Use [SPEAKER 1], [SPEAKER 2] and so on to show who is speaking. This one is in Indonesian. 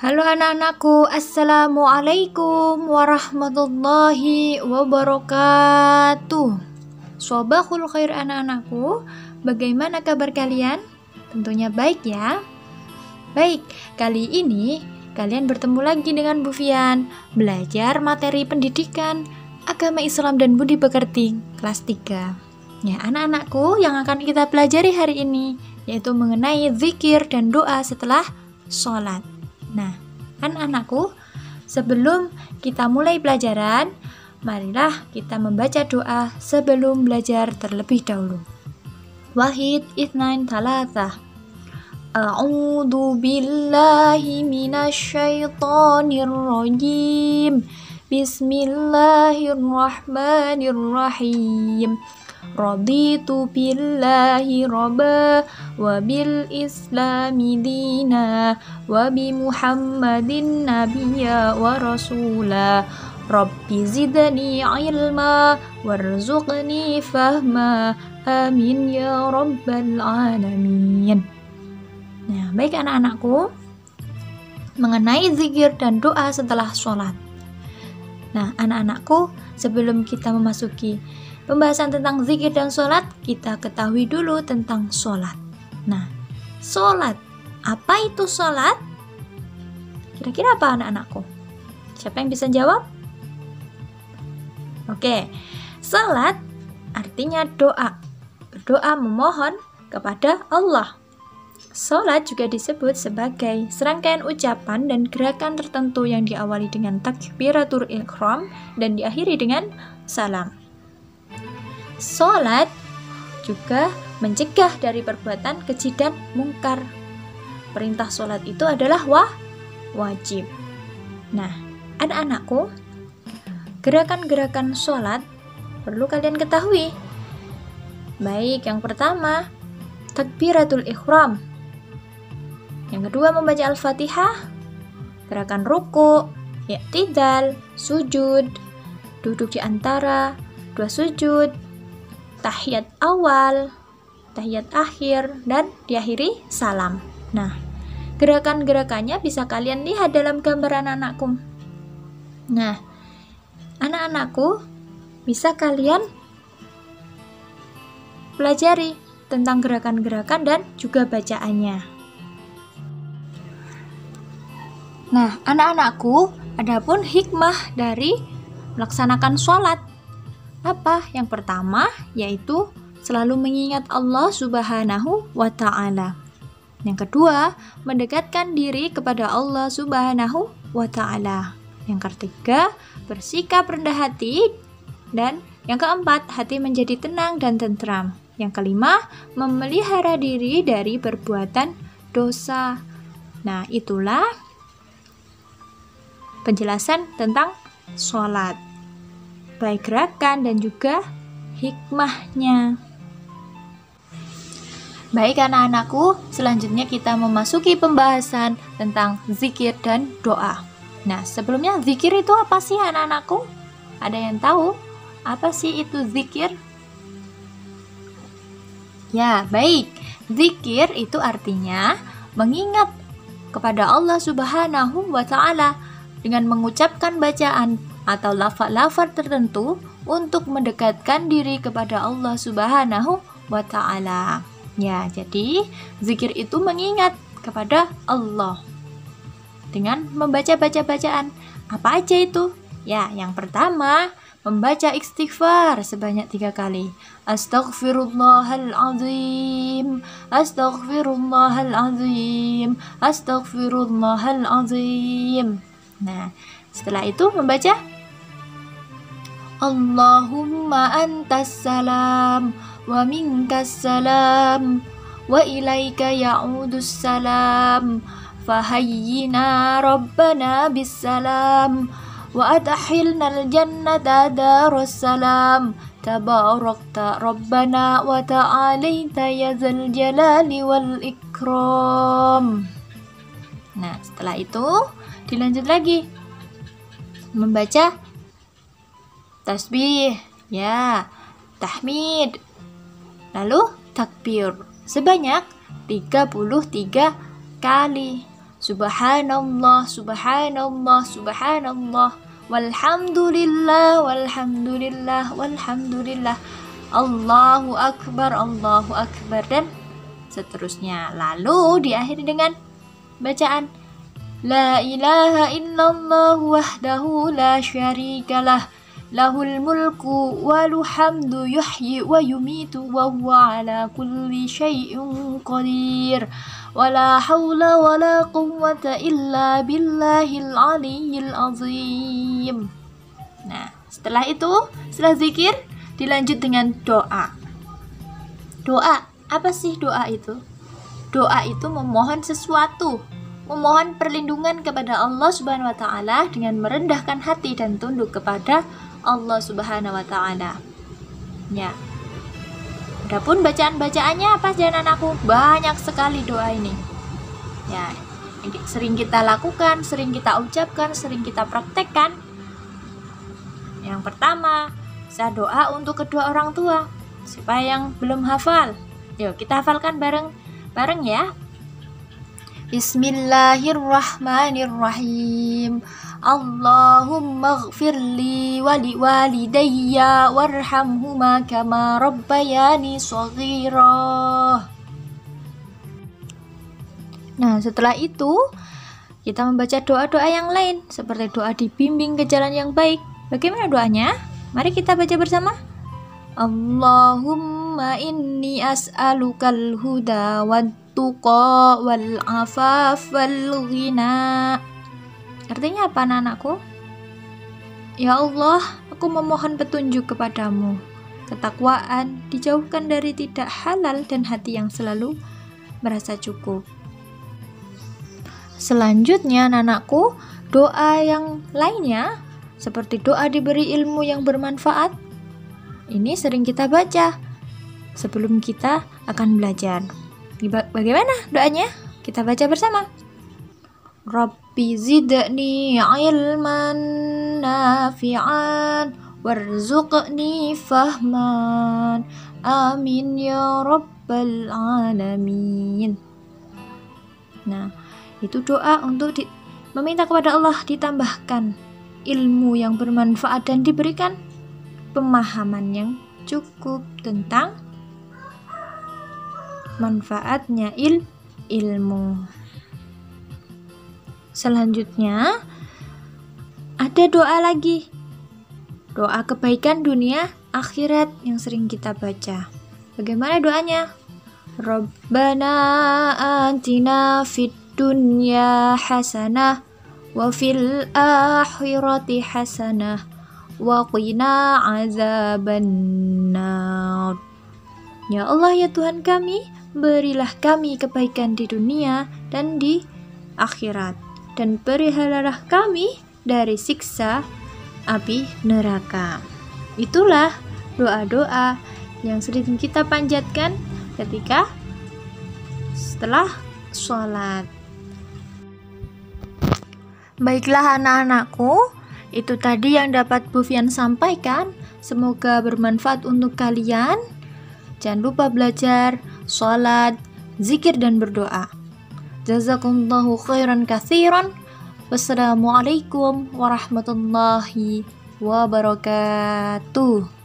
[SPEAKER 1] Halo anak-anakku, Assalamualaikum warahmatullahi wabarakatuh. Sobahul khair anak-anakku, bagaimana kabar kalian? Tentunya baik ya. Baik, kali ini kalian bertemu lagi dengan Bu Fian, belajar materi pendidikan, agama Islam dan budi pekerti, kelas 3. Ya, anak-anakku, yang akan kita pelajari hari ini yaitu mengenai zikir dan doa setelah sholat. Nah, anak-anakku, sebelum kita mulai pelajaran, marilah kita membaca doa sebelum belajar terlebih dahulu. Wahid, itsnain, tsalatsa. A'udzu billahi minasyaitonir rajim. Bismillahirrahmanirrahim. Raditu billahi robba wa bil islami dina wa bi muhammadin nabiyya wa rasula rabbi zidni ilma warzuqni fahma amin ya rabbal alamin. Nah, baik anak-anakku, mengenai zikir dan doa setelah sholat. Nah, anak-anakku, sebelum kita memasuki pembahasan tentang zikir dan sholat, kita ketahui dulu tentang sholat. Nah, sholat, apa itu sholat? Kira-kira apa anak-anakku? Siapa yang bisa jawab? Oke, sholat artinya doa. Berdoa memohon kepada Allah. Sholat juga disebut sebagai serangkaian ucapan dan gerakan tertentu yang diawali dengan takbiratul ihram dan diakhiri dengan salam. Sholat juga mencegah dari perbuatan keji dan mungkar. Perintah sholat itu adalah wajib. Nah, anak-anakku, gerakan-gerakan sholat perlu kalian ketahui. Baik, yang pertama, takbiratul ihram. Yang kedua, membaca Al-Fatihah. Gerakan ruku, i'tidal, sujud, duduk di antara dua sujud, tahiyat awal, tahiyat akhir, dan diakhiri salam. Nah, gerakan-gerakannya bisa kalian lihat dalam gambar anak-anakku. Nah, anak-anakku, bisa kalian pelajari tentang gerakan-gerakan dan juga bacaannya. Nah, anak-anakku, adapun hikmah dari melaksanakan sholat. Apa? Yang pertama, yaitu selalu mengingat Allah Subhanahu wa Ta'ala. Yang kedua, mendekatkan diri kepada Allah Subhanahu wa Ta'ala. Yang ketiga, bersikap rendah hati. Dan yang keempat, hati menjadi tenang dan tentram. Yang kelima, memelihara diri dari perbuatan dosa. Nah, itulah penjelasan tentang sholat, baik gerakan dan juga hikmahnya. Baik anak-anakku, selanjutnya kita memasuki pembahasan tentang zikir dan doa. Nah, sebelumnya zikir itu apa sih anak-anakku? Ada yang tahu apa sih itu zikir? Ya, baik. Zikir itu artinya mengingat kepada Allah Subhanahu wa Ta'ala dengan mengucapkan bacaan atau lafaz-lafaz tertentu untuk mendekatkan diri kepada Allah Subhanahu wa Ta'ala. Ya, jadi zikir itu mengingat kepada Allah dengan membaca bacaan. Apa aja itu? Ya, yang pertama, membaca istighfar sebanyak 3 kali. Astaghfirullahaladzim, astaghfirullahaladzim, astaghfirullahaladzim. Nah, setelah itu membaca Allahumma antas salam wa minkas salam wa ilaika ya'udus salam fahayyina rabbana bis salam wa adkhilnal jannata darus salam tabarakta rabbana wa ta'alaita ya dzal jalali wal ikram. Nah, setelah itu dilanjut lagi membaca tasbih, ya, tahmid, lalu takbir sebanyak 33 kali. Subhanallah, subhanallah, subhanallah. Walhamdulillah, walhamdulillah, walhamdulillah. Allahu akbar, Allahu akbar, dan seterusnya. Lalu diakhiri dengan bacaan La ilaha illallah wahdahu la syarikalah lahul mulku walahu hamdu yuhyi wa yumitu wa huwa ala kulli syai'in qadir wa la hawla wa la quwwata illa billahil aliyyil azim. Nah, setelah zikir dilanjut dengan doa. Doa, apa sih doa itu? Doa itu memohon sesuatu, memohon perlindungan kepada Allah Subhanahu wa taala dengan merendahkan hati dan tunduk kepada Allah Subhanahu wa taala. Ya. Adapun bacaan-bacaannya apa anak-anakku? Banyak sekali doa ini. Ya, sering kita lakukan, sering kita ucapkan, sering kita praktekkan. Yang pertama, saya doa untuk kedua orang tua. Siapa yang belum hafal? Yuk, kita hafalkan bareng ya. Bismillahirrahmanirrahim. Allahumma ghfirli wa liwalidayya warhamhuma kama rabbayani shaghira. Nah, setelah itu kita membaca doa-doa yang lain seperti doa dibimbing ke jalan yang baik. Bagaimana doanya? Mari kita baca bersama. Allahumma inni as'alukal huda tuqa wal afaf wal ghina. Artinya apa anak-anakku? Ya Allah, aku memohon petunjuk kepadamu, ketakwaan, dijauhkan dari tidak halal, dan hati yang selalu merasa cukup. Selanjutnya anak-anakku, doa yang lainnya seperti doa diberi ilmu yang bermanfaat. Ini sering kita baca sebelum kita akan belajar. Bagaimana doanya? Kita baca bersama. Rabbi zidni ilman nafi'an warzuqni fahman. Amin ya rabbal alamin. Nah, itu doa untuk meminta kepada Allah ditambahkan ilmu yang bermanfaat dan diberikan pemahaman yang cukup tentang manfaatnya ilmu. Selanjutnya ada doa lagi, doa kebaikan dunia akhirat yang sering kita baca. Bagaimana doanya? Rabbana atina fid dunya hasanah wa fil akhirati hasanah wa qina azabannar. Ya Allah, ya Tuhan kami, berilah kami kebaikan di dunia dan di akhirat, dan peliharalah kami dari siksa api neraka. Itulah doa-doa yang sering kita panjatkan ketika setelah sholat. Baiklah anak-anakku, itu tadi yang dapat Bu Fian sampaikan. Semoga bermanfaat untuk kalian. Jangan lupa belajar, sholat, zikir, dan berdoa. Jazakumullahu khairan katsiran. Wassalamualaikum warahmatullahi wabarakatuh.